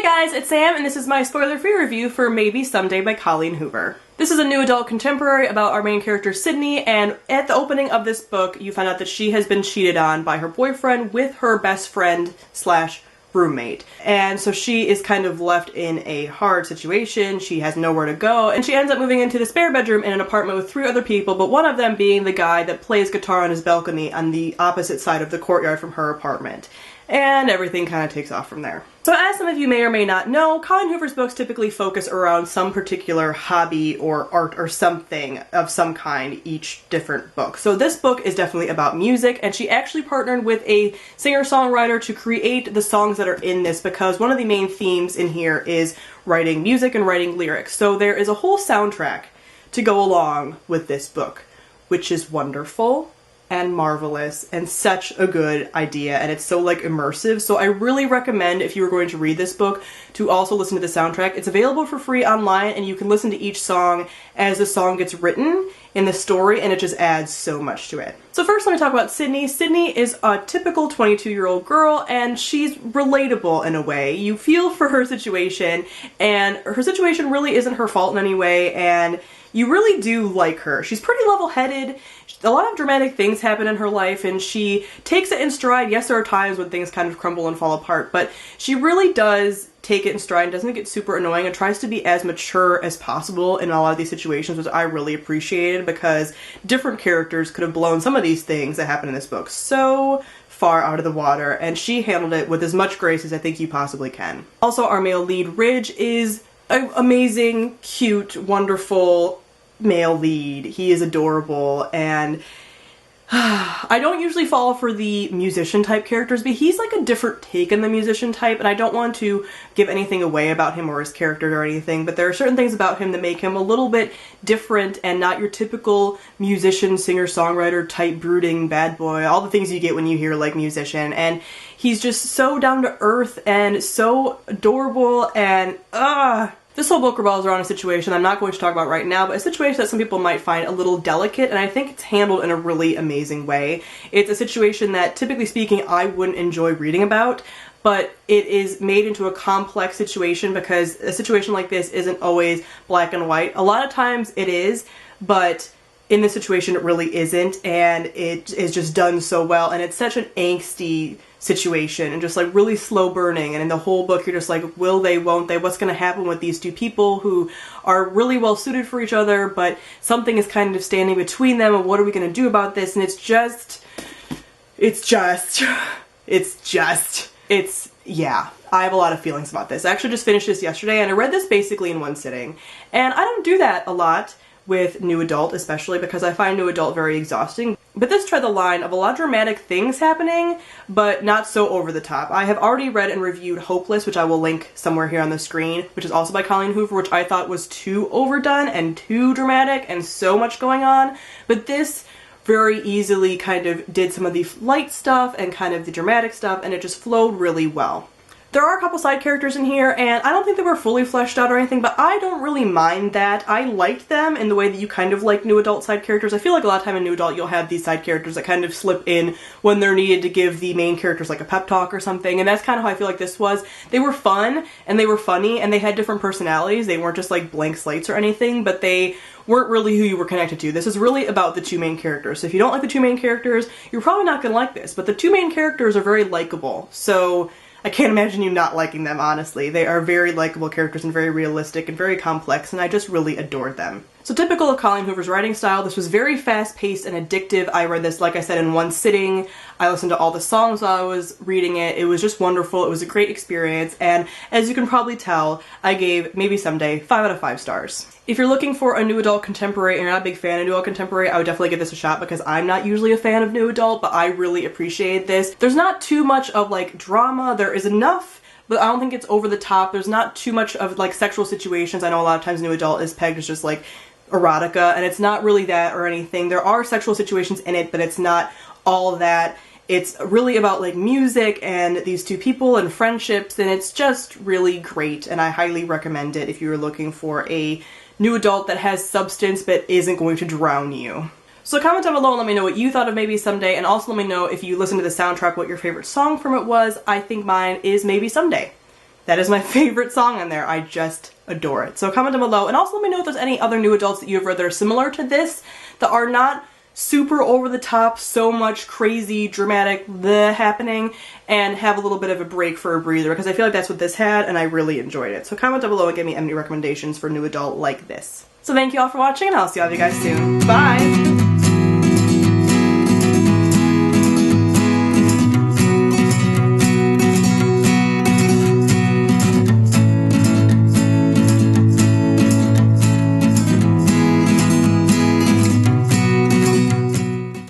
Hey guys, it's Sam, and this is my spoiler-free review for Maybe Someday by Colleen Hoover. This is a new adult contemporary about our main character Sydney, and at the opening of this book, you find out that she has been cheated on by her boyfriend with her best friend slash roommate. And so she is kind of left in a hard situation. She has nowhere to go, and she ends up moving into the spare bedroom in an apartment with 3 other people, but one of them being the guy that plays guitar on his balcony on the opposite side of the courtyard from her apartment. And everything kind of takes off from there. So as some of you may or may not know, Colleen Hoover's books typically focus around some particular hobby or art or something of some kind each different book. So this book is definitely about music, and she actually partnered with a singer-songwriter to create the songs that are in this because one of the main themes in here is writing music and writing lyrics. So there is a whole soundtrack to go along with this book, which is wonderful and marvelous and such a good idea, and it's so like immersive. So I really recommend, if you were going to read this book, to also listen to the soundtrack. It's available for free online, and you can listen to each song as the song gets written in the story, and it just adds so much to it. So first let me talk about Sydney. Sydney is a typical 22-year-old girl, and she's relatable in a way. You feel for her situation, and her situation really isn't her fault in any way, and you really do like her. She's pretty level-headed. A lot of dramatic things happen in her life, and she takes it in stride. Yes, there are times when things kind of crumble and fall apart, but she really does take it in stride and doesn't get super annoying and tries to be as mature as possible in a lot of these situations, which I really appreciated because different characters could have blown some of these things that happen in this book so far out of the water, and she handled it with as much grace as I think you possibly can. Also, our male lead, Ridge, is an amazing, cute, wonderful male lead. He is adorable, and I don't usually fall for the musician type characters, but he's like a different take on the musician type, and I don't want to give anything away about him or his character or anything, but there are certain things about him that make him a little bit different and not your typical musician, singer-songwriter type brooding bad boy, all the things you get when you hear like musician, and he's just so down to earth and so adorable, and this whole book revolves around a situation I'm not going to talk about right now, but a situation that some people might find a little delicate, and I think it's handled in a really amazing way. It's a situation that, typically speaking, I wouldn't enjoy reading about, but it is made into a complex situation because a situation like this isn't always black and white. A lot of times it is, but in this situation it really isn't, and it is just done so well, and it's such an angsty situation and just like really slow burning, and in the whole book you're just like, will they, won't they, what's going to happen with these two people who are really well suited for each other, but something is kind of standing between them, and what are we going to do about this? And yeah, I have a lot of feelings about this. I actually just finished this yesterday, and I read this basically in one sitting, and I don't do that a lot with new adult, especially because I find new adult very exhausting. But this tried the line of a lot of dramatic things happening, but not so over the top. I have already read and reviewed Hopeless, which I will link somewhere here on the screen, which is also by Colleen Hoover, which I thought was too overdone and too dramatic and so much going on. But this very easily kind of did some of the light stuff and kind of the dramatic stuff, and it just flowed really well. There are a couple side characters in here, and I don't think they were fully fleshed out or anything, but I don't really mind that. I liked them in the way that you kind of like new adult side characters. I feel like a lot of time in new adult you'll have these side characters that kind of slip in when they're needed to give the main characters like a pep talk or something, and that's kind of how I feel like this was. They were fun, and they were funny, and they had different personalities. They weren't just like blank slates or anything, but they weren't really who you were connected to. This is really about the two main characters. So if you don't like the two main characters, you're probably not going to like this, but the two main characters are very likable, so I can't imagine you not liking them, honestly. They are very likable characters and very realistic and very complex, and I just really adored them. So typical of Colleen Hoover's writing style, this was very fast-paced and addictive. I read this, like I said, in one sitting. I listened to all the songs while I was reading it. It was just wonderful. It was a great experience, and as you can probably tell, I gave Maybe Someday 5 out of 5 stars. If you're looking for a new adult contemporary and you're not a big fan of new adult contemporary, I would definitely give this a shot because I'm not usually a fan of new adult, but I really appreciated this. There's not too much of like drama. There is enough, but I don't think it's over the top. There's not too much of like sexual situations. I know a lot of times new adult is pegged as just like erotica, and it's not really that or anything. There are sexual situations in it, but it's not all that. It's really about like music and these two people and friendships, and it's just really great, and I highly recommend it if you're looking for a new adult that has substance but isn't going to drown you. So comment down below and let me know what you thought of Maybe Someday, and also let me know if you listened to the soundtrack what your favorite song from it was. I think mine is Maybe Someday. that is my favorite song on there. I just adore it. So comment down below, and also let me know if there's any other new adults that you've read that are similar to this, that are not super over the top, so much crazy, dramatic happening, and have a little bit of a break for a breather, because I feel like that's what this had, and I really enjoyed it. So comment down below and give me any recommendations for new adult like this. So thank you all for watching, and I'll see all of you guys soon. Bye!